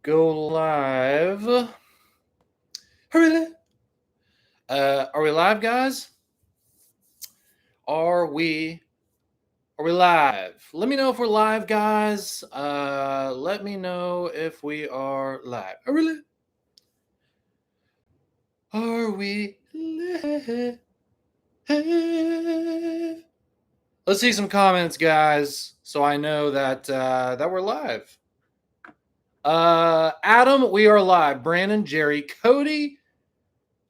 go live. Hurry! Are we live, guys? Are we live? Let me know if we're live, guys. Let me know if we are live. Hurry! Are we live? Let's see some comments, guys, so I know that that we're live. Adam, we are live. Brandon, Jerry, Cody,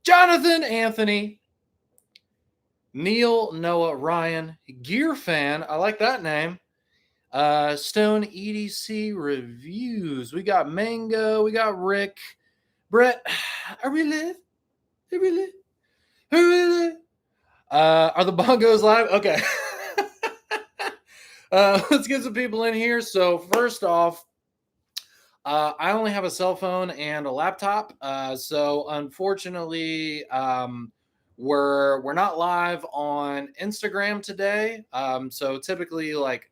Jonathan, Anthony, Neil, Noah, Ryan, Gear Fan. I like that name. Stone EDC Reviews. We got Mango. We got Rick. Brett. Are we live? Are we live? Are we live? Are the bongos live? Okay. Let's get some people in here. So first off, I only have a cell phone and a laptop. So unfortunately, we're not live on Instagram today. So typically, like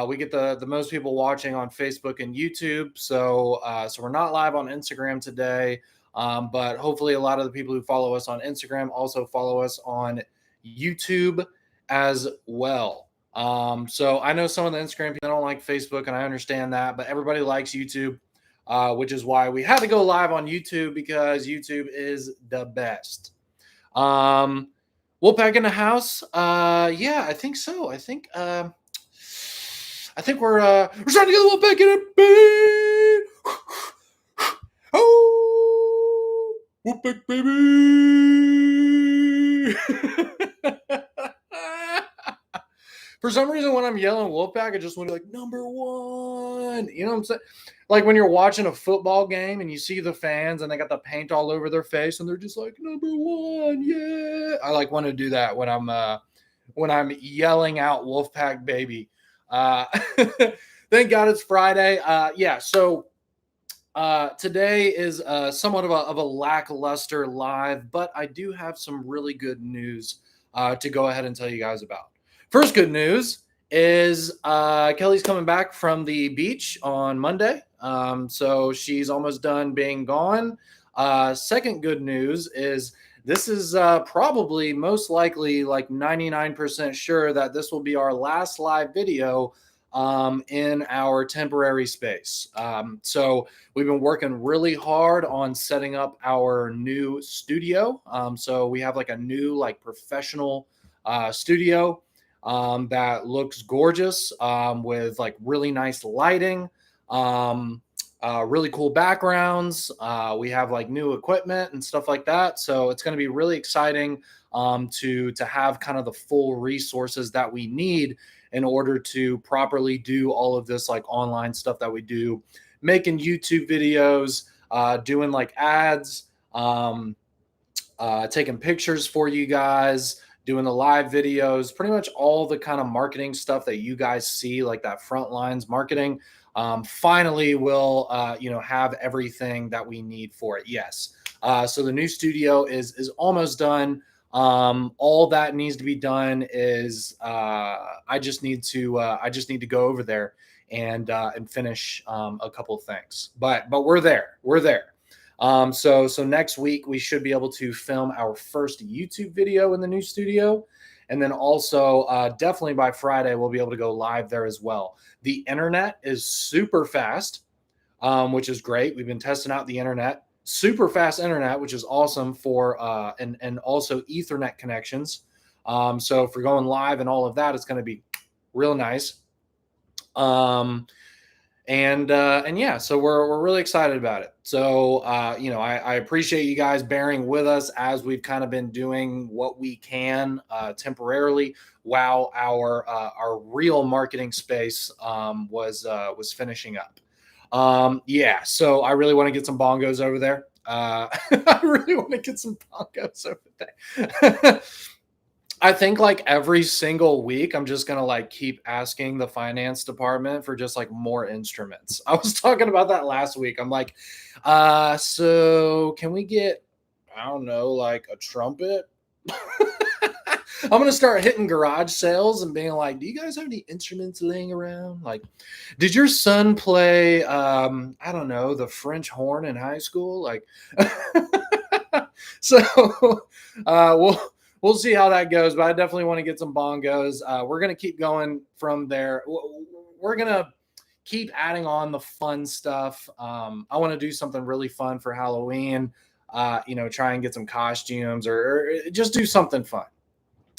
we get the most people watching on Facebook and YouTube. So we're not live on Instagram today. But hopefully, a lot of the people who follow us on Instagram also follow us on YouTube as well. So I know some of the Instagram people don't like Facebook, and I understand that, but everybody likes YouTube, which is why we had to go live on YouTube because YouTube is the best. Wolfpack in the house. Yeah, I think so. I think we're starting to get the Wolfpack in it, baby. Oh, Wolfpack, baby. For some reason, when I'm yelling Wolfpack, I just want to be like, number one. You know what I'm saying? Like when you're watching a football game and you see the fans and they got the paint all over their face and they're just like, number one, yeah. I like want to do that when I'm yelling out Wolfpack, baby. Thank God it's Friday. Yeah, so today is somewhat of a lackluster live, but I do have some really good news to go ahead and tell you guys about. First good news is Kelly's coming back from the beach on Monday. So she's almost done being gone. Second good news is this is probably most likely like 99% sure that this will be our last live video in our temporary space. So we've been working really hard on setting up our new studio. So we have like a new like professional studio that looks gorgeous with like really nice lighting, really cool backgrounds. We have like new equipment and stuff like that. So it's going to be really exciting to have kind of the full resources that we need in order to properly do all of this like online stuff that we do, making YouTube videos, doing like ads, taking pictures for you guys, doing the live videos, pretty much all the kind of marketing stuff that you guys see, like that front lines marketing. Finally, we'll have everything that we need for it. Yes. So the new studio is almost done. All that needs to be done is I just need to go over there and finish a couple of things. But we're there. We're there. So next week we should be able to film our first YouTube video in the new studio. And then also definitely by Friday, we'll be able to go live there as well. The internet is super fast, which is great. We've been testing out the internet, super fast internet, which is awesome for, and also Ethernet connections. So if we're going live and all of that, it's going to be real nice. And yeah, so we're really excited about it. So, I appreciate you guys bearing with us as we've kind of been doing what we can temporarily while our real marketing space was finishing up. Yeah, so I really want to get some bongos over there. I really want to get some bongos over there. I think like every single week, I'm just going to like keep asking the finance department for just like more instruments. I was talking about that last week. I'm like, so can we get, I don't know, like a trumpet? I'm gonna start hitting garage sales and being like, "Do you guys have any instruments laying around? Like, did your son play, I don't know, the French horn in high school? Like, so we'll see how that goes. But I definitely want to get some bongos. We're gonna keep going from there. We're gonna keep adding on the fun stuff. I want to do something really fun for Halloween. Try and get some costumes or just do something fun.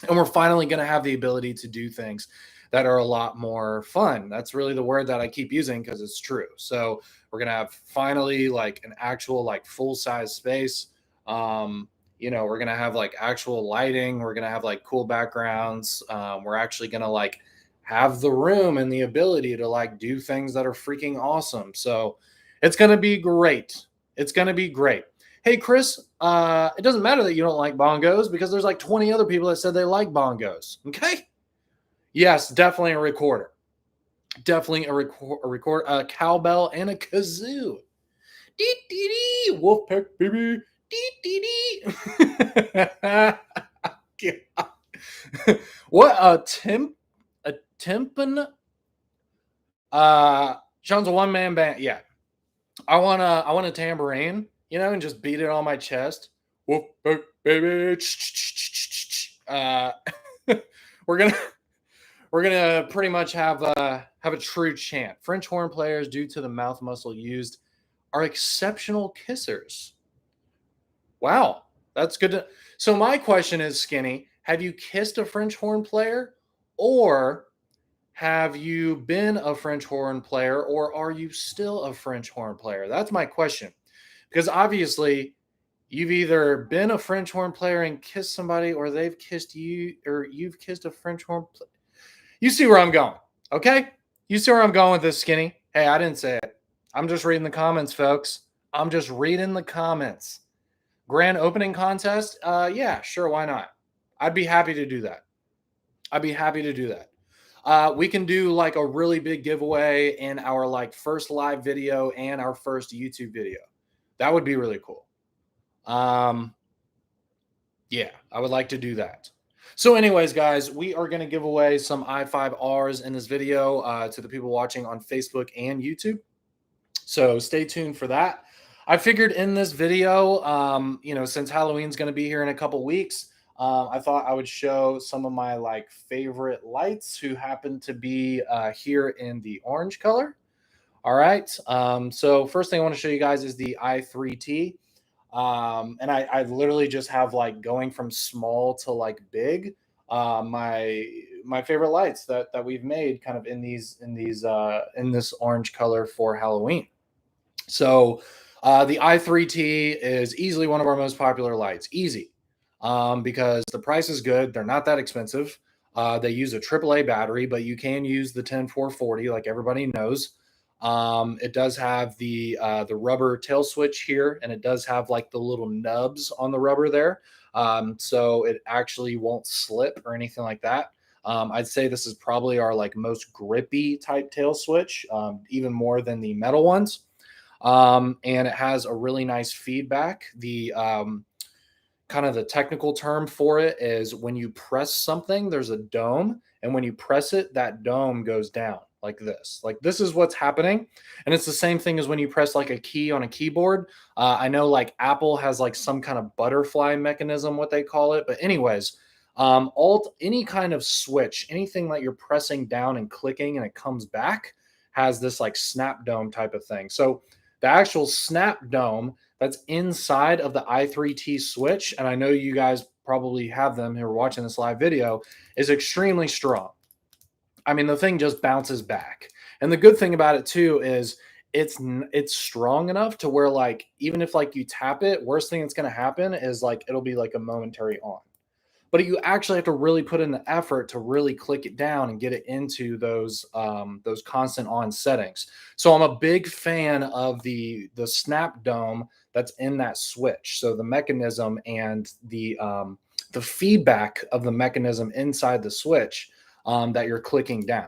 And we're finally going to have the ability to do things that are a lot more fun. That's really the word that I keep using because it's true. So we're going to have finally like an actual like full size space. We're going to have like actual lighting. We're going to have like cool backgrounds. We're actually going to like have the room and the ability to like do things that are freaking awesome. So it's going to be great. It's going to be great. Hey, Chris, it doesn't matter that you don't like bongos because there's like 20 other people that said they like bongos. Okay. Yes, definitely a recorder. Definitely a record, a cowbell and a kazoo. Dee dee dee, Wolfpack baby. Dee dee dee. What a timpan. Sean's a one-man band. Yeah. I want a tambourine, and just beat it on my chest. Whoop, baby. We're gonna pretty much have a true chant. French horn players, due to the mouth muscle used, are exceptional kissers. Wow, that's good. So my question is, Skinny, have you kissed a French horn player, or have you been a French horn player, or are you still a French horn player? That's my question. Because obviously, you've either been a French horn player and kissed somebody, or they've kissed you, or you've kissed a French horn player. You see where I'm going, okay? You see where I'm going with this, Skinny. Hey, I didn't say it. I'm just reading the comments, folks. I'm just reading the comments. Grand opening contest? Yeah, sure, why not? I'd be happy to do that. We can do like a really big giveaway in our like first live video and our first YouTube video. That would be really cool. Yeah, I would like to do that. So anyways, guys, we are going to give away some i5Rs in this video to the people watching on Facebook and YouTube. So stay tuned for that. I figured in this video, since Halloween's going to be here in a couple weeks, I thought I would show some of my like favorite lights who happen to be here in the orange color. All right. So first thing I want to show you guys is the i3T. And I literally just have like going from small to like big. My favorite lights that we've made kind of in this orange color for Halloween. So the i3T is easily one of our most popular lights. Easy. Because the price is good. They're not that expensive. They use a AAA battery, but you can use the 10440 like everybody knows. It does have the rubber tail switch here, and it does have like the little nubs on the rubber there. So it actually won't slip or anything like that. I'd say this is probably our like most grippy type tail switch, even more than the metal ones. And it has a really nice feedback. The kind of the technical term for it is when you press something, there's a dome, and when you press it, that dome goes down like this. Like this is what's happening, and it's the same thing as when you press like a key on a keyboard. I know like Apple has like some kind of butterfly mechanism, what they call it, but anyways, any kind of switch, anything that you're pressing down and clicking and it comes back, has this like snap dome type of thing. So the actual snap dome that's inside of the i3T switch, and I know you guys probably have them who are watching this live video, is extremely strong. I mean, the thing just bounces back. And the good thing about it too is it's strong enough to where like even if like you tap it, worst thing that's going to happen is like it'll be like a momentary on. But you actually have to really put in the effort to really click it down and get it into those constant on settings. So I'm a big fan of the snap dome that's in that switch. So the mechanism and the feedback of the mechanism inside the switch that you're clicking down.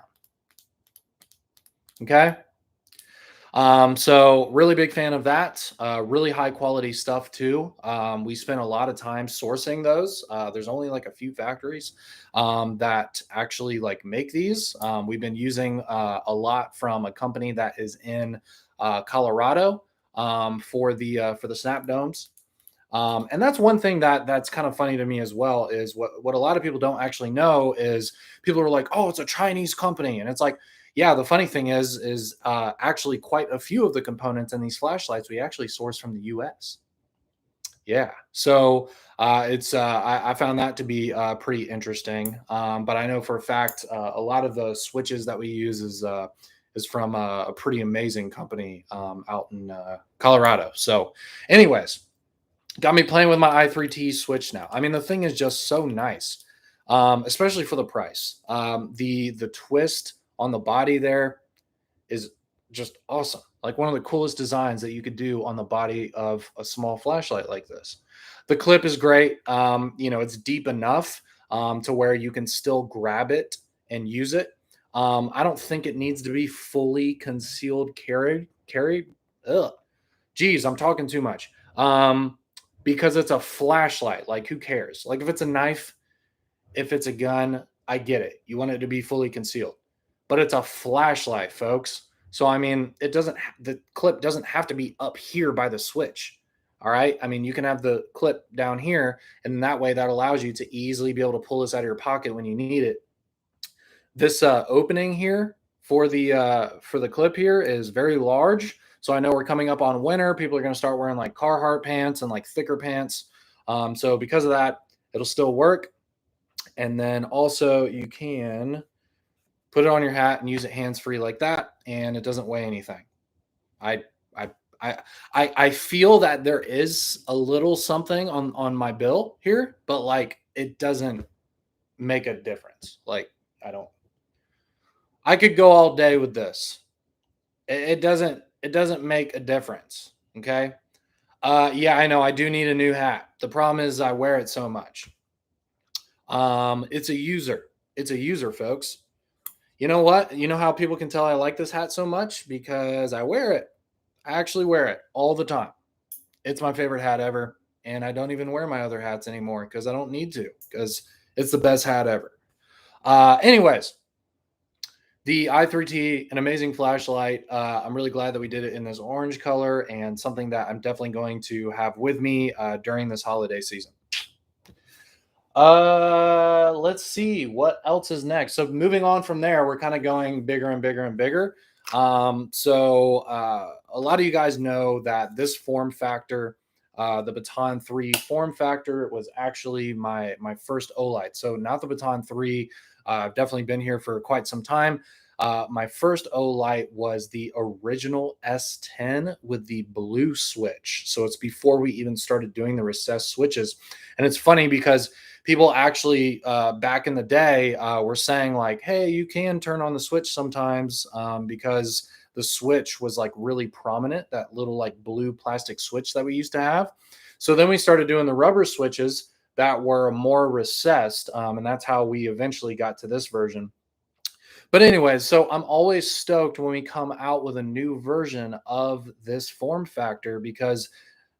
Okay. So really big fan of that. Really high quality stuff too. We spent a lot of time sourcing those. There's only like a few factories that actually like make these. We've been using a lot from a company that is in Colorado for the snap domes. And that's one thing that's kind of funny to me as well is what a lot of people don't actually know is people are like, oh, it's a Chinese company, and it's like, yeah. The funny thing is actually quite a few of the components in these flashlights we actually source from the U.S. Yeah, so I found that to be pretty interesting. But I know for a fact a lot of the switches that we use is from a pretty amazing company out in Colorado. So, anyways, got me playing with my i3T switch now. I mean, the thing is just so nice, especially for the price. The twist on the body there is just awesome. Like one of the coolest designs that you could do on the body of a small flashlight like this. The clip is great. It's deep enough to where you can still grab it and use it. I don't think it needs to be fully concealed carried. Ugh. Geez, I'm talking too much. Because it's a flashlight. Like, who cares? Like, if it's a knife, if it's a gun, I get it. You want it to be fully concealed, but it's a flashlight, folks. So, I mean, the clip doesn't have to be up here by the switch. All right. I mean, you can have the clip down here, and that way that allows you to easily be able to pull this out of your pocket when you need it. This opening here for the clip here is very large. So I know we're coming up on winter. People are going to start wearing like Carhartt pants and like thicker pants. So because of that, it'll still work. And then also you can put it on your hat and use it hands free like that, and it doesn't weigh anything. I I I feel that there is a little something on my bill here, but like it doesn't make a difference. Like I don't. I could go all day with this. It doesn't make a difference. Okay. Yeah, I know. I do need a new hat. The problem is I wear it so much. It's a user. It's a user, folks. You know what? You know how people can tell I like this hat so much? Because I wear it. I actually wear it all the time. It's my favorite hat ever. And I don't even wear my other hats anymore because I don't need to, because it's the best hat ever. Anyways, the i3T, an amazing flashlight. I'm really glad that we did it in this orange color, and something that I'm definitely going to have with me during this holiday season. Let's see what else is next. So moving on from there, we're kind of going bigger and bigger and bigger. A lot of you guys know that this form factor, the Baton 3 form factor, was actually my first Olight. So not the Baton 3. I've definitely been here for quite some time. My first Olight was the original S10 with the blue switch. So it's before we even started doing the recessed switches. And it's funny because people actually back in the day were saying like, hey, you can turn on the switch sometimes because the switch was like really prominent, that little like blue plastic switch that we used to have. So then we started doing the rubber switches that were more recessed, and that's how we eventually got to this version. But anyways, so I'm always stoked when we come out with a new version of this form factor, because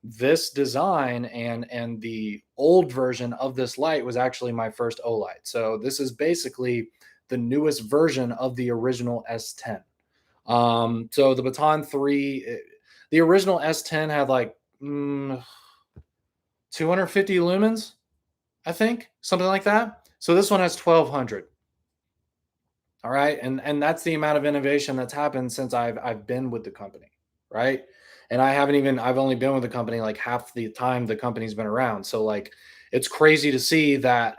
this design and the old version of this light was actually my first Olight. So this is basically the newest version of the original S10. So the Baton 3, the original S10 had like 250 lumens, I think, something like that. So this one has 1200. All right, and that's the amount of innovation that's happened since I've been with the company, right? And I've only been with the company like half the time the company's been around. So like it's crazy to see that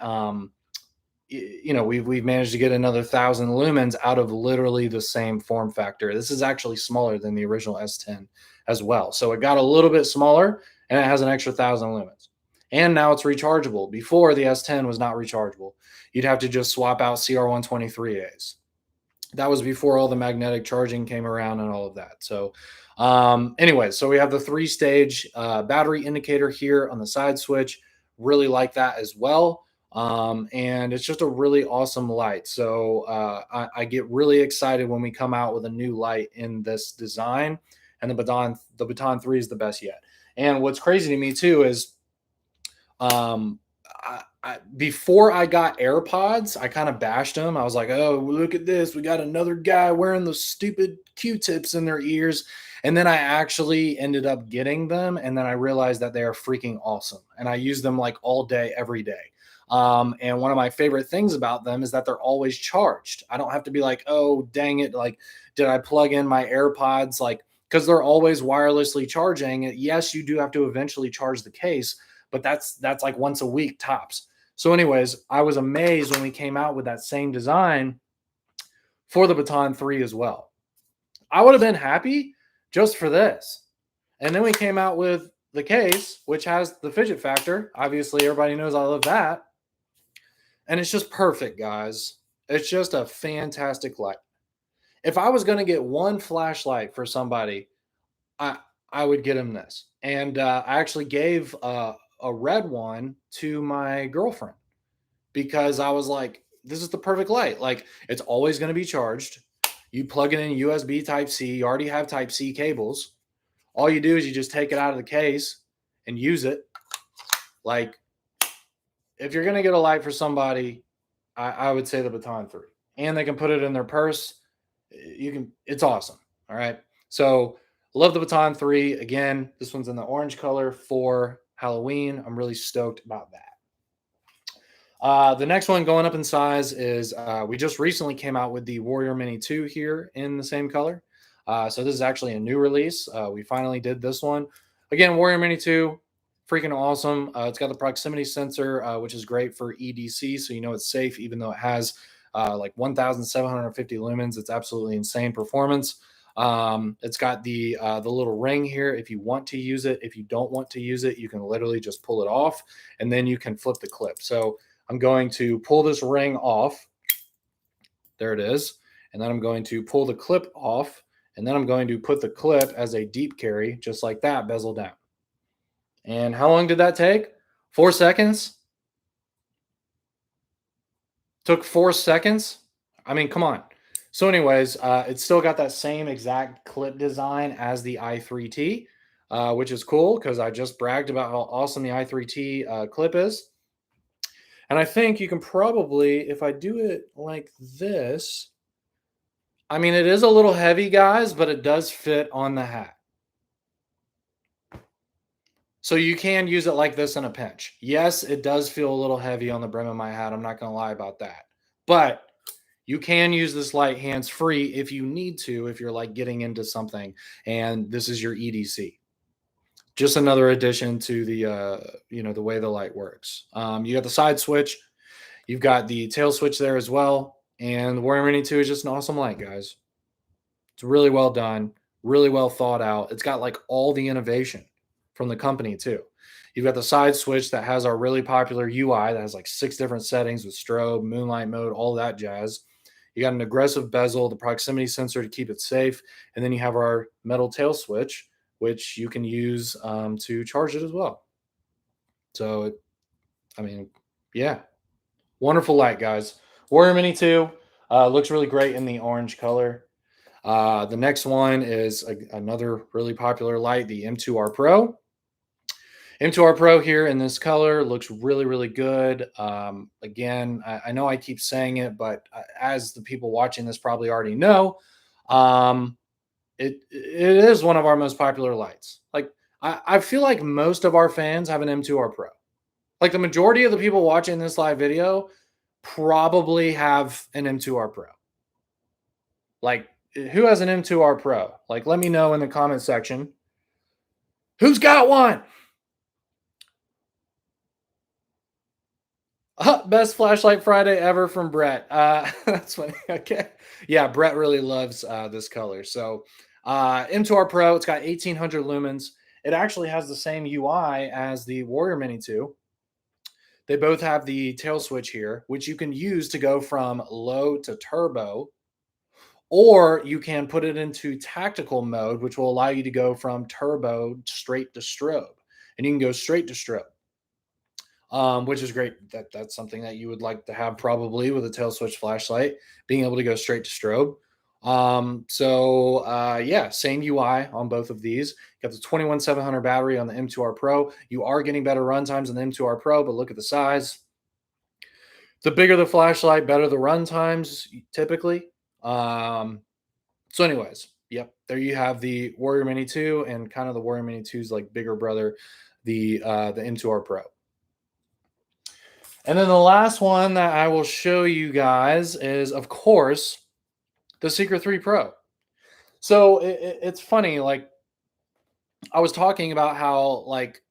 we've managed to get another 1,000 lumens out of literally the same form factor. This is actually smaller than the original S10 as well. So it got a little bit smaller and it has an extra 1,000 lumens. And now it's rechargeable. Before, the S10 was not rechargeable. You'd have to just swap out CR123As. That was before all the magnetic charging came around and all of that. So anyway, so we have the 3-stage battery indicator here on the side switch. Really like that as well. And it's just a really awesome light. So I get really excited when we come out with a new light in this design, and the Baton 3 is the best yet. And what's crazy to me too is um, before I got AirPods, I kind of bashed them. I was like, "Oh, look at this! We got another guy wearing those stupid Q-tips in their ears." And then I actually ended up getting them, and then I realized that they are freaking awesome, and I use them like all day, every day. And one of my favorite things about them is that they're always charged. I don't have to be like, "Oh, dang it! Like, did I plug in my AirPods?" Like, because they're always wirelessly charging. Yes, you do have to eventually charge the case, but that's like once a week tops. So, anyways, I was amazed when we came out with that same design for the Baton 3 as well. I would have been happy just for this. And then we came out with the case, which has the fidget factor. Obviously, everybody knows I love that. And it's just perfect, guys. It's just a fantastic light. If I was going to get one flashlight for somebody, I I would get him this. And I actually gave a red one to my girlfriend because I was like, this is the perfect light. Like, it's always going to be charged. You plug it in USB Type C. You already have Type C cables. All you do is you just take it out of the case and use it. Like, if you're going to get a light for somebody, I would say the Baton 3. And they can put it in their purse. It's awesome. All right. So, love the Baton 3. Again, this one's in the orange color for Halloween. I'm really stoked about that. The next one going up in size is we just recently came out with the Warrior Mini 2 here in the same color. So this is actually a new release. We finally did this one. Again, Warrior Mini 2, freaking awesome. It's got the proximity sensor, which is great for EDC, so you know it's safe, even though it has like 1,750 lumens. It's absolutely insane performance. It's got the little ring here if you want to use it. If you don't want to use it, you can literally just pull it off, and then you can flip the clip. So I'm going to pull this ring off. There it is. And then I'm going to pull the clip off. And then I'm going to put the clip as a deep carry, just like that, bezel down. And how long did that take? 4 seconds? Took 4 seconds? I mean, come on. So anyways, it's still got that same exact clip design as the i3T, which is cool because I just bragged about how awesome the i3T clip is. And I think you can probably, if I do it like this, I mean, it is a little heavy, guys, but it does fit on the hat. So you can use it like this in a pinch. Yes, it does feel a little heavy on the brim of my hat. I'm not going to lie about that. But you can use this light hands free if you need to, if you're like getting into something and this is your EDC. Just another addition to the way the light works. You got the side switch. You've got the tail switch there as well. And the Warrior Mini 2 is just an awesome light, guys. It's really well done, really well thought out. It's got like all the innovation from the company too. You've got the side switch that has our really popular UI that has like 6 different settings with strobe, moonlight mode, all that jazz. You got an aggressive bezel, the proximity sensor to keep it safe, and then you have our metal tail switch, which you can use to charge it as well. So, I mean, yeah, wonderful light, guys. Warrior Mini 2 looks really great in the orange color. The next one is another really popular light, the M2R Pro. M2R Pro here in this color looks really, really good. Again, I know I keep saying it, but as the people watching this probably already know, it is one of our most popular lights. Like I feel like most of our fans have an M2R Pro. Like the majority of the people watching this live video probably have an M2R Pro. Like, who has an M2R Pro? Like, let me know in the comment section. Who's got one? Best flashlight Friday ever from Brett. That's funny. Okay. Yeah, Brett really loves this color. So M2R Pro, it's got 1800 lumens. It actually has the same UI as the Warrior Mini 2. They both have the tail switch here, which you can use to go from low to turbo, or you can put it into tactical mode, which will allow you to go from turbo straight to strobe. And you can go straight to strobe. which is great. That's something that you would like to have probably with a tail switch flashlight, being able to go straight to strobe. Yeah, same UI on both of these. Got the 21700 battery on the M2R Pro. You are getting better run times on the M2R Pro, but look at the size. The bigger the flashlight, better the run times typically. Anyways, yep, there you have the Warrior Mini 2 and kind of the Warrior Mini 2's like bigger brother, the M2R Pro. And then the last one that I will show you guys is, of course, the Seeker 3 Pro. So it's funny, like I was talking about how like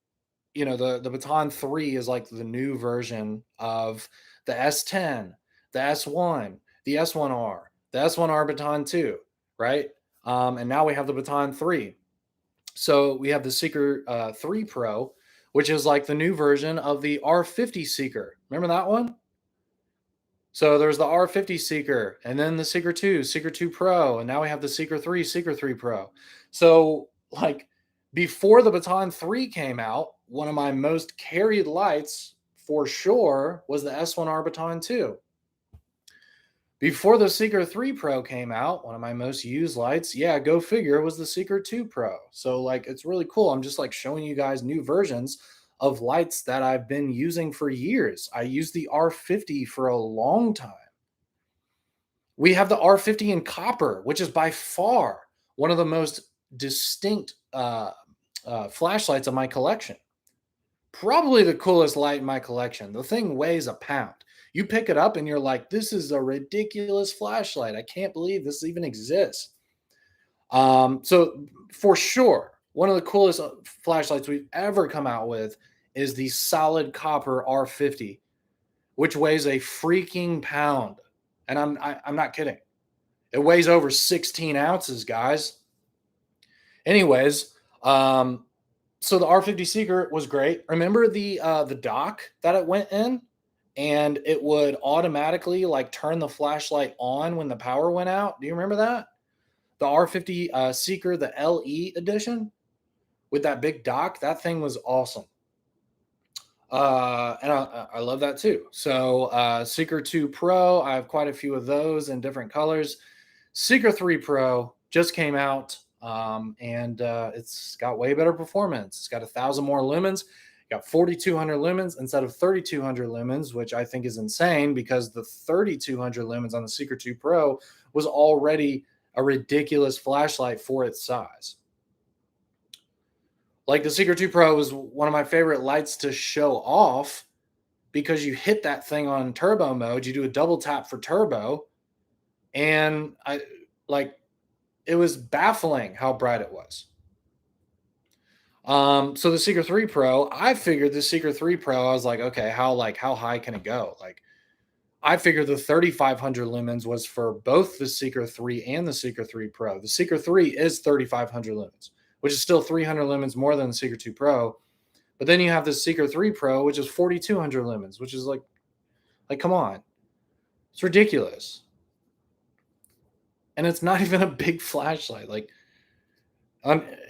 the Baton 3 is like the new version of the S10, the S1, the S1R, the S1R Baton 2, right? And now we have the Baton 3. So we have the Seeker 3 Pro, which is like the new version of the R50 Seeker. Remember that one? So there's the R50 Seeker, and then the Seeker 2, Seeker 2 Pro, and now we have the Seeker 3 Pro. So like before the Baton 3 came out, one of my most carried lights for sure was the S1R Baton 2. Before the Seeker 3 Pro came out, one of my most used lights, yeah, go figure, was the Seeker 2 Pro. So like it's really cool. I'm just like showing you guys new versions of lights that I've been using for years. I used the R50 for a long time. We have the R50 in copper, which is by far one of the most distinct flashlights of my collection. Probably the coolest light in my collection. The thing weighs a pound. You pick it up and you're like, this is a ridiculous flashlight. I can't believe this even exists. So for sure, one of the coolest flashlights we've ever come out with is the solid copper R50, which weighs a freaking pound. And I'm not kidding. It weighs over 16 ounces, guys. Anyways, so the R50 Seeker was great. Remember the dock that it went in, and it would automatically like turn the flashlight on when the power went out? Do you remember that? The R50 Seeker, the LE edition with that big dock, that thing was awesome. And I love that too. So Seeker 2 Pro, I have quite a few of those in different colors. Seeker 3 Pro just came out, and it's got way better performance. It's got 1,000 more lumens. Got 4,200 lumens instead of 3,200 lumens, which I think is insane because the 3,200 lumens on the Seeker 2 Pro was already a ridiculous flashlight for its size. Like the Seeker 2 Pro was one of my favorite lights to show off because you hit that thing on turbo mode, you do a double tap for turbo, and it was baffling how bright it was. So the Seeker 3 Pro, I figured the Seeker 3 Pro, I was like, okay, how high can it go? Like I figured the 3,500 lumens was for both the Seeker 3 and the Seeker 3 Pro. The Seeker 3 is 3,500 lumens, which is still 300 lumens more than the Seeker 2 Pro. But then you have the Seeker 3 Pro, which is 4,200 lumens, which is like come on. It's ridiculous. And it's not even a big flashlight.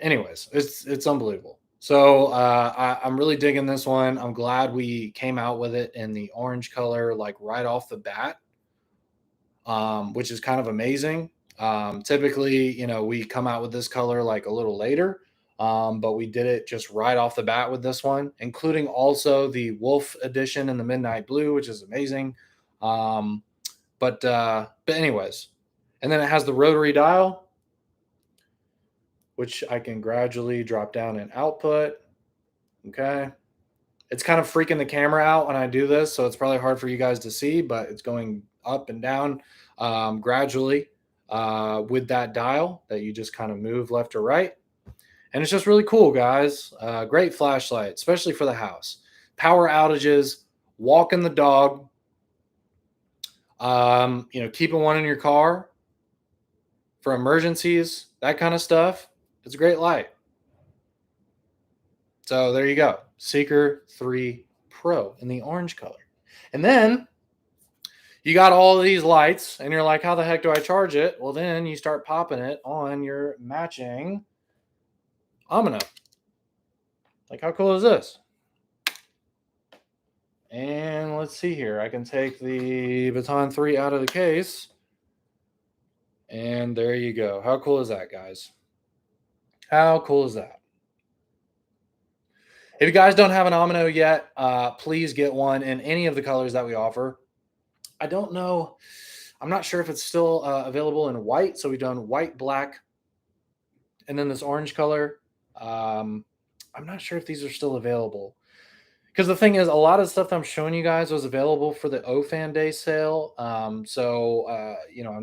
Anyways, it's unbelievable. So I'm really digging this one. I'm glad we came out with it in the orange color, like right off the bat, which is kind of amazing. Typically, we come out with this color like a little later, but we did it just right off the bat with this one, including also the Wolf edition in the midnight blue, which is amazing. But anyways, and then it has the rotary dial, which I can gradually drop down in output. Okay. It's kind of freaking the camera out when I do this, so it's probably hard for you guys to see, but it's going up and down gradually with that dial that you just kind of move left or right. And it's just really cool, guys. Great flashlight, especially for the house. Power outages, walking the dog, keeping one in your car for emergencies, that kind of stuff. It's a great light. So there you go. Seeker 3 Pro in the orange color. And then you got all of these lights and you're like, how the heck do I charge it? Well, then you start popping it on your matching Amino. Like, how cool is this? And let's see here. I can take the Baton 3 out of the case. And there you go. How cool is that, guys? How cool is that? If you guys don't have an Amino yet, please get one in any of the colors that we offer. I don't know. I'm not sure if it's still available in white. So we've done white, black, and then this orange color. I'm not sure if these are still available. Because the thing is, a lot of stuff that I'm showing you guys was available for the OFan Day sale. I'm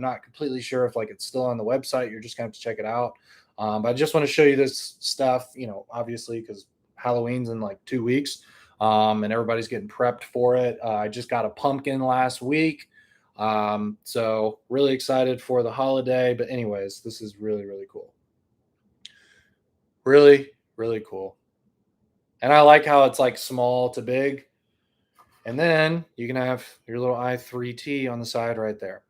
not completely sure if like it's still on the website. You're just gonna have to check it out. But I just want to show you this stuff, obviously because Halloween's in like 2 weeks, and everybody's getting prepped for it. I just got a pumpkin last week, so really excited for the holiday. But anyways, this is really, really cool. Really, really cool. And I like how it's like small to big. And then you can have your little i3T on the side right there.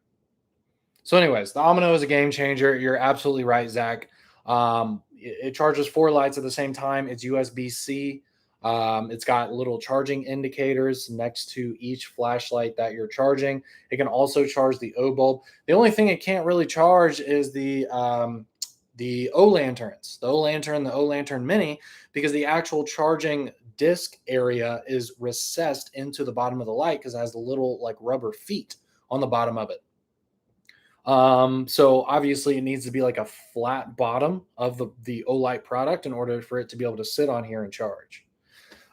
So anyways, the Amino is a game changer. You're absolutely right, Zach. It charges 4 lights at the same time. It's USB-C. It's got little charging indicators next to each flashlight that you're charging. It can also charge the O bulb. The only thing it can't really charge is the O lanterns, the O lantern, the O lantern mini, because the actual charging disc area is recessed into the bottom of the light because it has the little like rubber feet on the bottom of it. So obviously it needs to be like a flat bottom of the Olight product in order for it to be able to sit on here and charge.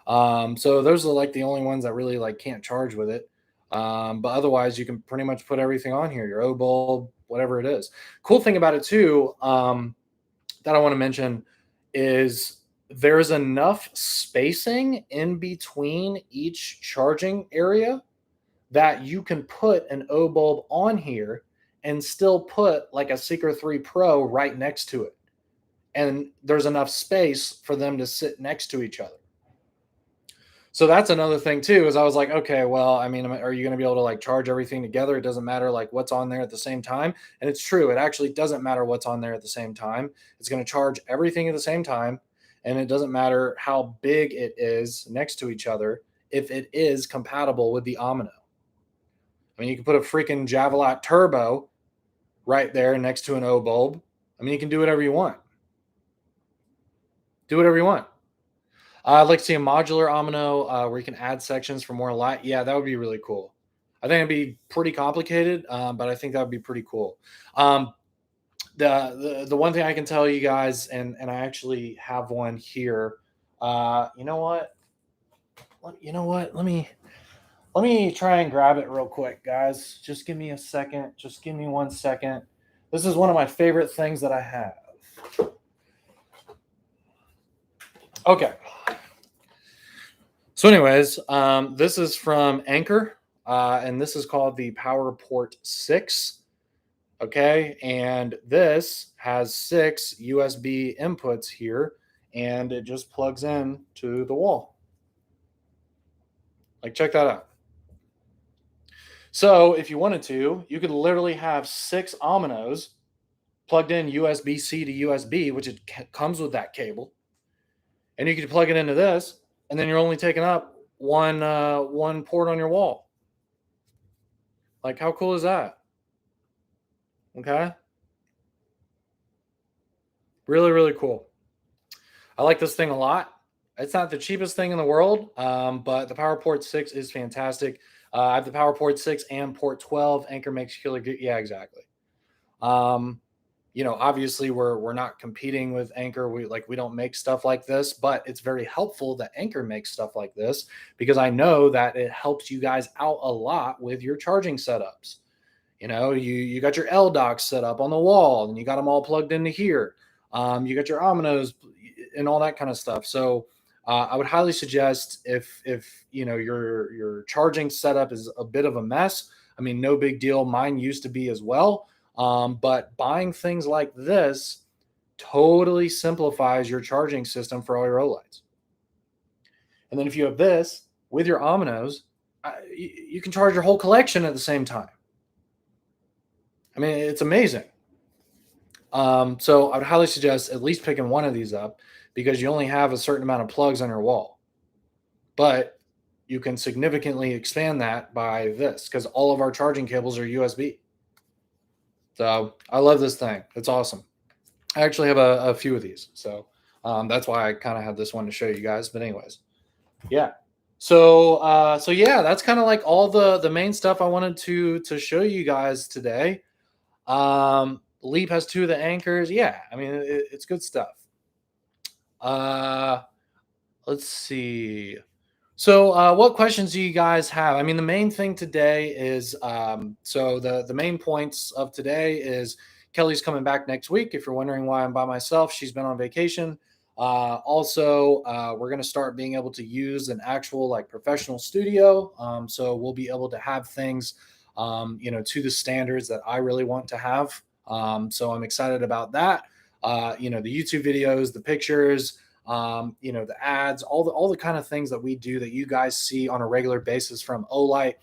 So those are like the only ones that really like can't charge with it. But otherwise you can pretty much put everything on here, your O bulb, whatever it is. Cool thing about it too, that I want to mention is there's enough spacing in between each charging area that you can put an O bulb on here and still put like a Seeker 3 Pro right next to it. And there's enough space for them to sit next to each other. So that's another thing too, is I was like, okay, well, I mean, are you going to be able to like charge everything together? It doesn't matter like what's on there at the same time. And it's true. It actually doesn't matter what's on there at the same time. It's going to charge everything at the same time. And it doesn't matter how big it is next to each other if it is compatible with the Amino. I mean, you can put a freaking Javelot Turbo right there next to an O bulb. I mean, you can do whatever you want. Do whatever you want. I'd like to see a modular Amino where you can add sections for more light. Yeah, that would be really cool. I think it'd be pretty complicated, but I think that would be pretty cool. The one thing I can tell you guys, and I actually have one here. You know what? Let me try and grab it real quick, guys. Just give me a second. Just give me 1 second. This is one of my favorite things that I have. Okay. So anyways, this is from Anker, and this is called the PowerPort 6. Okay, and this has 6 USB inputs here, and it just plugs in to the wall. Like, check that out. So if you wanted to, you could literally have 6 Aminos plugged in USB-C to USB, which it comes with that cable. And you could plug it into this, and then you're only taking up one port on your wall. Like, how cool is that? Okay. Really, really cool. I like this thing a lot. It's not the cheapest thing in the world, but the PowerPort 6 is fantastic. I have the PowerPort 6 and Port 12. Anker makes killer. Yeah, exactly. Obviously we're not competing with Anker. We don't make stuff like this, but it's very helpful that Anker makes stuff like this because I know that it helps you guys out a lot with your charging setups. You got your L docks set up on the wall and you got them all plugged into here. You got your Aminos and all that kind of stuff. So I would highly suggest if your charging setup is a bit of a mess. I mean, no big deal. Mine used to be as well. But buying things like this totally simplifies your charging system for all your Olights. And then if you have this with your Aminos, you can charge your whole collection at the same time. I mean, it's amazing. So I would highly suggest at least picking one of these up because you only have a certain amount of plugs on your wall. But you can significantly expand that by this, because all of our charging cables are USB. So I love this thing. It's awesome. I actually have a few of these. So that's why I kind of have this one to show you guys. But anyways, yeah. So yeah, that's kind of like all the main stuff I wanted to show you guys today. Leap has 2 of the anchors. Yeah, I mean it's good stuff. Let's see. So, what questions do you guys have? I mean, the main thing today is so the main points of today is Kelly's coming back next week. If you're wondering why I'm by myself, she's been on vacation. Also, we're going to start being able to use an actual like professional studio. So we'll be able to have things, to the standards that I really want to have. So I'm excited about that. The YouTube videos, the pictures, the ads, all the kind of things that we do that you guys see on a regular basis from Olight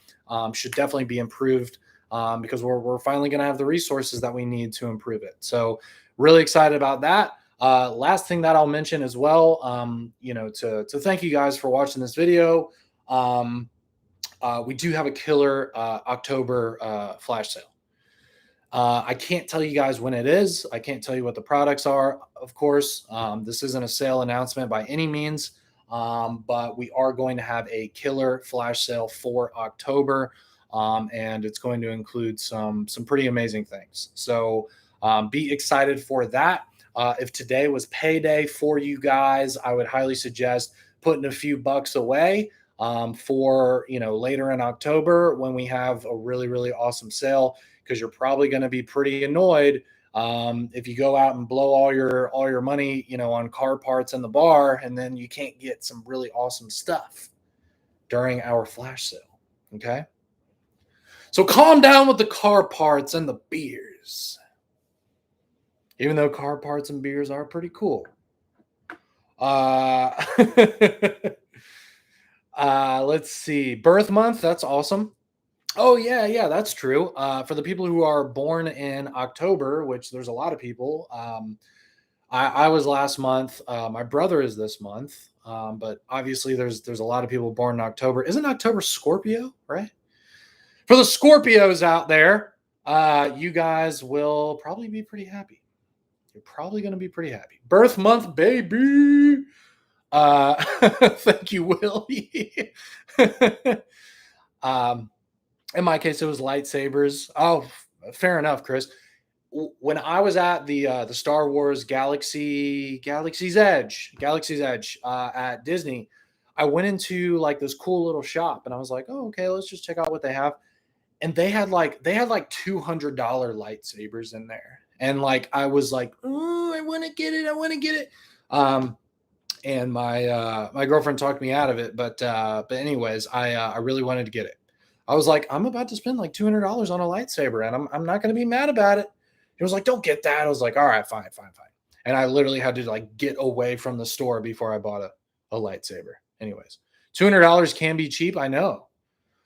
should definitely be improved, because we're finally going to have the resources that we need to improve it. So really excited about that. Last thing that I'll mention as well, to thank you guys for watching this video. We do have a killer October flash sale. I can't tell you guys when it is. I can't tell you what the products are. Of course, this isn't a sale announcement by any means, but we are going to have a killer flash sale for October, and it's going to include some pretty amazing things. So be excited for that. If today was payday for you guys, I would highly suggest putting a few bucks away for later in October when we have a really, really awesome sale, because you're probably going to be pretty annoyed if you go out and blow all your money, on car parts in the bar, and then you can't get some really awesome stuff during our flash sale. Okay, so calm down with the car parts and the beers, even though car parts and beers are pretty cool. Let's see, birth month. That's awesome. Oh yeah, that's true. For the people who are born in October, which there's a lot of people. I was last month. My brother is this month. But obviously there's a lot of people born in October. Isn't October Scorpio, right? For the Scorpios out there, you guys will probably be pretty happy. You're probably going to be pretty happy. Birth month, baby. Thank you, Willie. In my case, it was lightsabers. Oh, fair enough, Chris. When I was at the Star Wars Galaxy's Edge at Disney, I went into like this cool little shop, and I was like, oh, okay, let's just check out what they have. And they had like $200 lightsabers in there, and like I was like, oh, I want to get it. And my girlfriend talked me out of it, but anyways, I really wanted to get it. I was like, I'm about to spend like $200 on a lightsaber, and I'm not going to be mad about it. He was like, don't get that. I was like, all right, fine. And I literally had to like get away from the store before I bought a lightsaber. Anyways, $200 can be cheap. I know.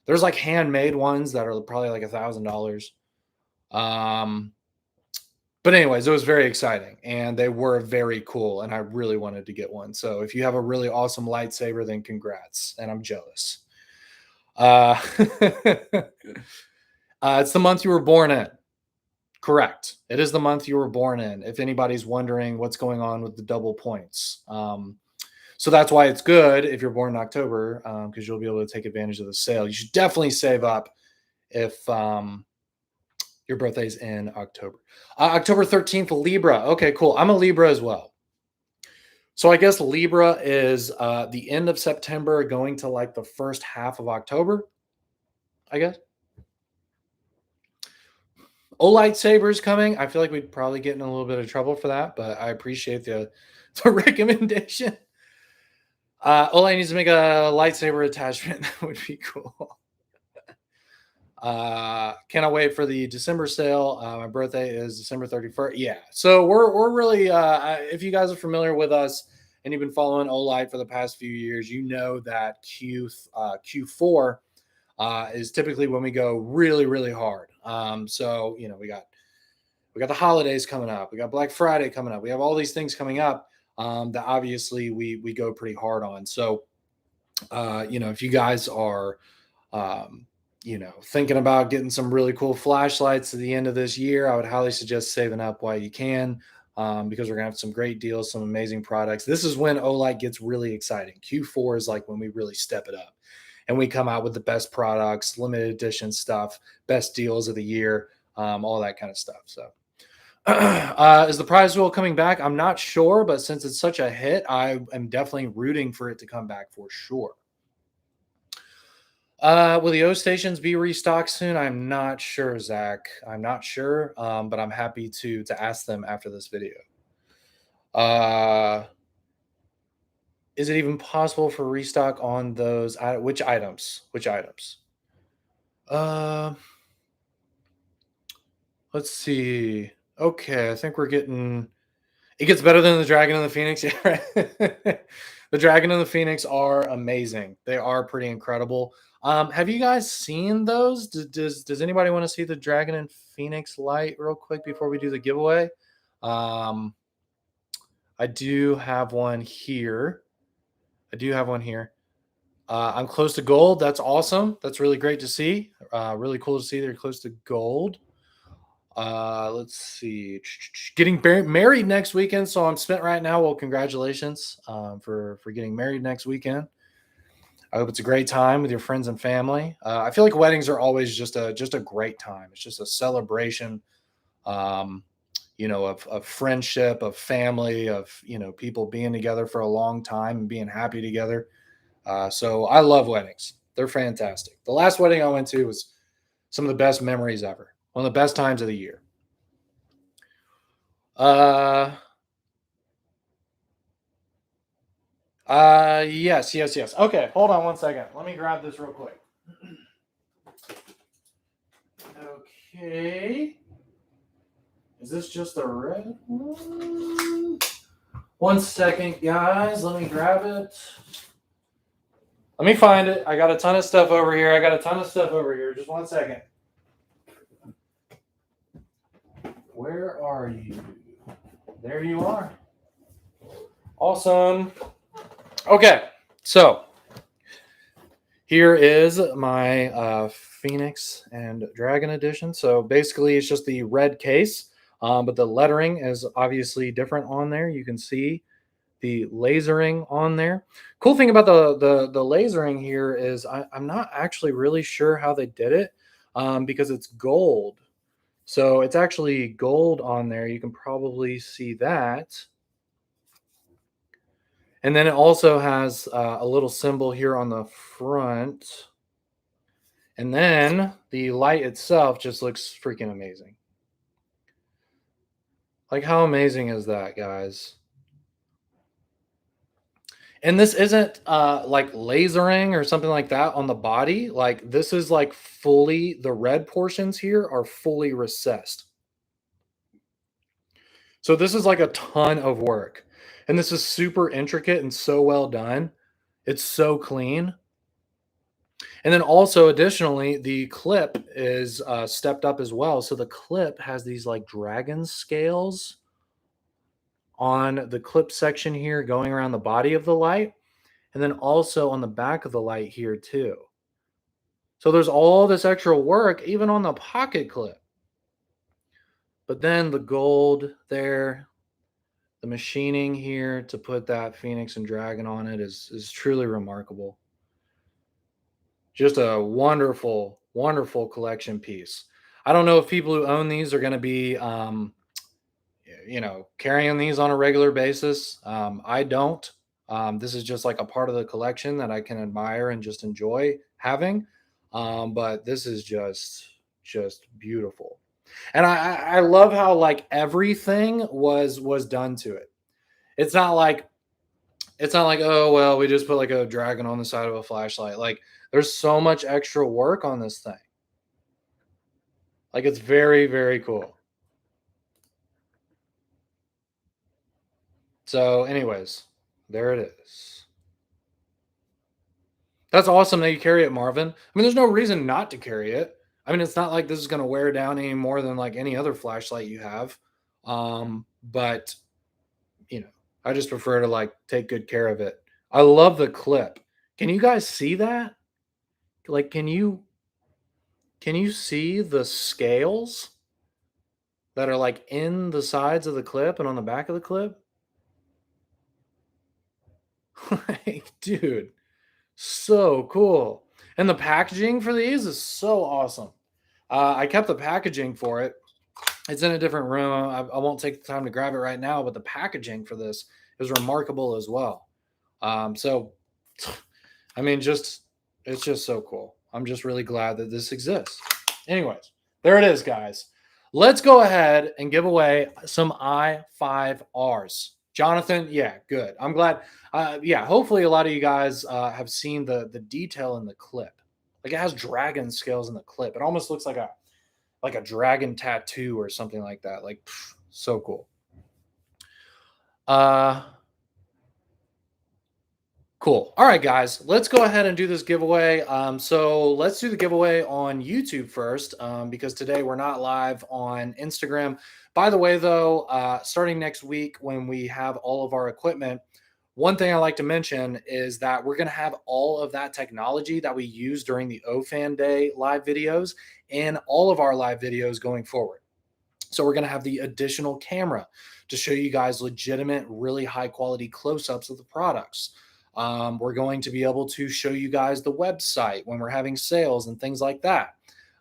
There's like handmade ones that are probably like $1,000. But anyways, it was very exciting, and they were very cool, and I really wanted to get one. So if you have a really awesome lightsaber, then congrats, and I'm jealous. It's the month you were born in. Correct. It is the month you were born in, if anybody's wondering what's going on with the double points. So that's why it's good if you're born in October, because you'll be able to take advantage of the sale. You should definitely save up if your birthday's in October. October 13th, Libra. Okay, cool. I'm a Libra as well. So I guess Libra is the end of September going to like the first half of October, I guess. Olight Saber's coming. I feel like we'd probably get in a little bit of trouble for that, but I appreciate the recommendation. Olight needs to make a lightsaber attachment. That would be cool. Cannot wait for the December sale. My birthday is December 31st. Yeah. So we're really, if you guys are familiar with us and you've been following Olight for the past few years, you know that Q4 is typically when we go really, really hard. So, we got the holidays coming up. We got Black Friday coming up. We have all these things coming up that obviously we go pretty hard on. So if you guys are, um, thinking about getting some really cool flashlights at the end of this year, I would highly suggest saving up while you can, because we're gonna have some great deals, some amazing products. This is when Olight gets really exciting. Q4 is like when we really step it up, and we come out with the best products, limited edition stuff, best deals of the year, all that kind of stuff. So. Is the prize wheel coming back? I'm not sure, but since it's such a hit, I am definitely rooting for it to come back for sure. Will the O stations be restocked soon? I'm not sure, Zach. I'm not sure, but I'm happy to ask them after this video. Uh, is it even possible for restock on those? Which items? Which items? Uh, let's see. Okay, I think we're getting. It gets better than the Dragon and the Phoenix. Yeah, right. The Dragon and the Phoenix are amazing. They are pretty incredible. Have you guys seen those? Does anybody want to see the Dragon and Phoenix light real quick before we do the giveaway? Um, I do have one here. I do have one here. I'm close to gold. That's awesome. That's really great to see. Really cool to see they're close to gold. Let's see. Getting married next weekend, so I'm spent right now. Well, congratulations for getting married next weekend. I hope it's a great time with your friends and family. I feel like weddings are always just a great time. It's just a celebration, um, of friendship, of family, of people being together for a long time and being happy together. So I love weddings. They're fantastic. The last wedding I went to was some of the best memories ever. One of the best times of the year. Uh, yes. Okay, hold on one second. Let me grab this real quick. Okay. Is this just the red one? One second, guys. Let me grab it. Let me find it. I got a ton of stuff over here. Just one second. Where are you? There you are. Awesome. Okay, so here is my Phoenix and Dragon edition. So basically, it's just the red case, but the lettering is obviously different on there. You can see the lasering on there. Cool thing about the lasering here is I'm not actually really sure how they did it, because it's gold. So it's actually gold on there. You can probably see that. And then it also has a little symbol here on the front. And then the light itself just looks freaking amazing. Like, how amazing is that, guys? And this isn't like lasering or something like that on the body. Like, this is like fully, the red portions here are fully recessed. So this is like a ton of work. And this is super intricate and so well done. It's so clean. And then also additionally, the clip is stepped up as well. So the clip has these like dragon scales on the clip section here going around the body of the light. And then also on the back of the light here too. So there's all this extra work even on the pocket clip. But then the gold there, the machining here to put that Phoenix and Dragon on it is truly remarkable. Just a wonderful, wonderful collection piece. I don't know if people who own these are going to be, carrying these on a regular basis. I don't. This is just like a part of the collection that I can admire and just enjoy having. But this is just beautiful. And I love how like everything was done to it. It's not like oh well, we just put like a dragon on the side of a flashlight. Like, there's so much extra work on this thing. Like, it's very, very cool. So, anyways, there it is. That's awesome that you carry it, Marvin. I mean, there's no reason not to carry it. I mean, it's not like this is going to wear down any more than like any other flashlight you have. But I just prefer to like take good care of it. I love the clip. Can you guys see that? Like, can you see the scales that are like in the sides of the clip and on the back of the clip? Like, dude, so cool. And the packaging for these is so awesome. I kept the packaging for it. It's in a different room. I won't take the time to grab it right now, but the packaging for this is remarkable as well. So, I mean, just it's just so cool. I'm just really glad that this exists. Anyways, there it is, guys. Let's go ahead and give away some i5Rs. Jonathan, yeah, good. I'm glad. Yeah, hopefully a lot of you guys have seen the detail in the clip. Like it has dragon scales in the clip. It almost looks like a dragon tattoo or something like that. Like so cool. Uh Cool. All right, guys, let's go ahead and do this giveaway. So let's do the giveaway on YouTube first, because today we're not live on Instagram. By the way, though, starting next week when we have all of our equipment, one thing I like to mention is that we're going to have all of that technology that we use during the OFAN Day live videos in all of our live videos going forward. So we're going to have the additional camera to show you guys legitimate, really high quality close-ups of the products. We're going to be able to show you guys the website when we're having sales and things like that.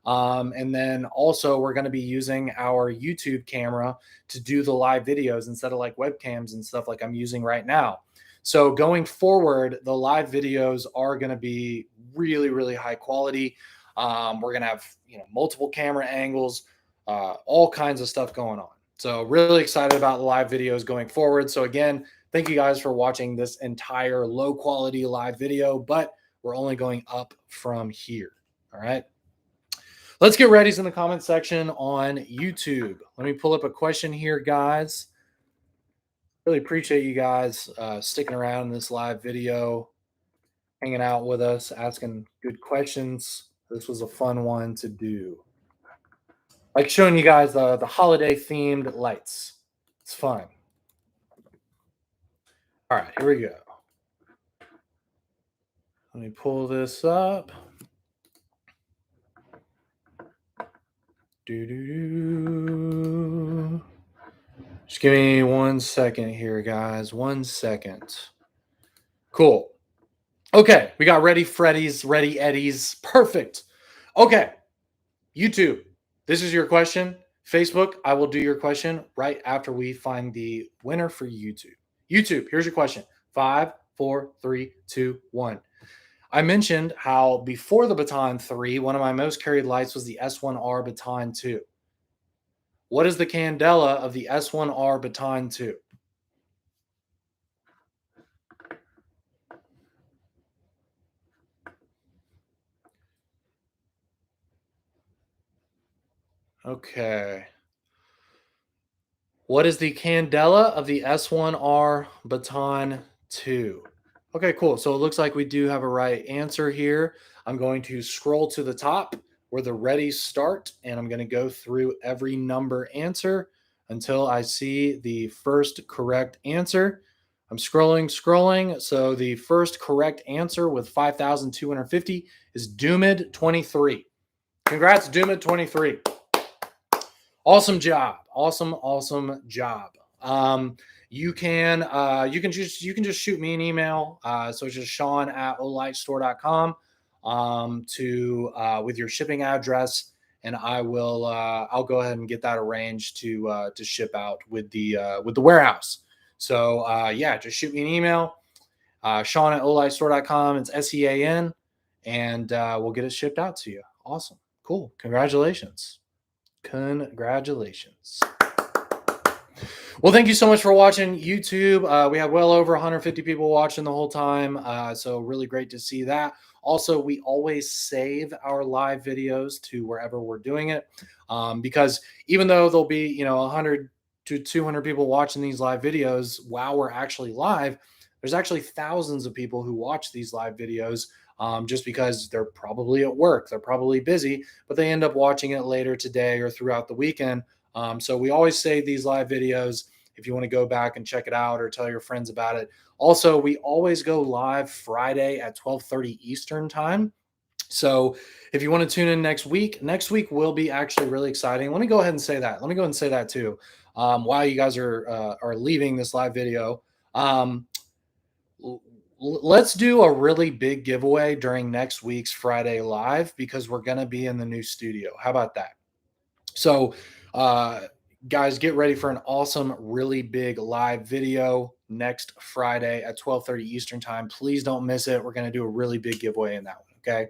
And then also we're going to be using our YouTube camera to do the live videos instead of like webcams and stuff like I'm using right now. So going forward, the live videos are going to be really, really high quality. We're going to have, multiple camera angles, all kinds of stuff going on. So really excited about the live videos going forward. So again, thank you guys for watching this entire low quality live video, but we're only going up from here. All right. Let's get readies in the comment section on YouTube. Let me pull up a question here, guys. Really appreciate you guys sticking around in this live video, hanging out with us, asking good questions. This was a fun one to do. Like showing you guys the holiday themed lights. It's fun. All right, here we go. Let me pull this up. Just give me 1 second here, guys. 1 second. Cool. Okay, we got ready Freddy's, ready Eddie's. Perfect. Okay, YouTube, this is your question. Facebook, I will do your question right after we find the winner for YouTube. YouTube, here's your question. 5, 4, 3, 2, 1. I mentioned how before the Baton 3, one of my most carried lights was the S1R Baton 2. What is the candela of the S1R Baton 2? Okay. What is the candela of the S1R Baton 2? Okay, cool. So it looks like we do have a right answer here. I'm going to scroll to the top where the ready start, and I'm going to go through every number answer until I see the first correct answer. I'm scrolling. So the first correct answer with 5,250 is Doomid 23. Congrats, Doomid 23. Awesome job. Awesome job. You can just shoot me an email. So it's just Sean@olightstore.com to with your shipping address, and I'll go ahead and get that arranged to ship out with the warehouse. So yeah, just shoot me an email. Sean@olightstore.com. It's SEAN, and we'll get it shipped out to you. Awesome. Cool. Congratulations. Well, thank you so much for watching YouTube. We have well over 150 people watching the whole time. So really great to see that. Also, we always save our live videos to wherever we're doing it. Because even though there'll be, 100 to 200 people watching these live videos while we're actually live, there's actually thousands of people who watch these live videos just because they're probably at work, they're probably busy, but they end up watching it later today or throughout the weekend. So we always save these live videos. if you want to go back and check it out or tell your friends about it. Also, we always go live Friday at 12:30 Eastern time. So if you want to tune in next week will be actually really exciting. Let me go ahead and say that. Let me go ahead and say that too. While you guys are leaving this live video, let's do a really big giveaway during next week's Friday live because we're going to be in the new studio. How about that? So, guys, get ready for an awesome, really big live video next Friday at 12:30 Eastern time. Please don't miss it. We're going to do a really big giveaway in that one. Okay.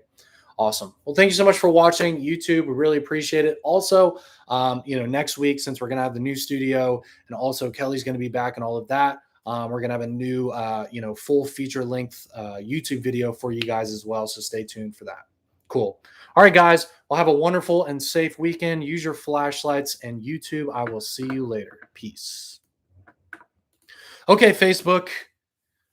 Awesome. Well, thank you so much for watching YouTube. We really appreciate it. Also, next week, since we're going to have the new studio and also Kelly's going to be back and all of that, we're going to have a new, full feature length YouTube video for you guys as well. So stay tuned for that. Cool. All right, guys. Well, have a wonderful and safe weekend. Use your flashlights and YouTube. I will see you later. Peace. Okay, Facebook.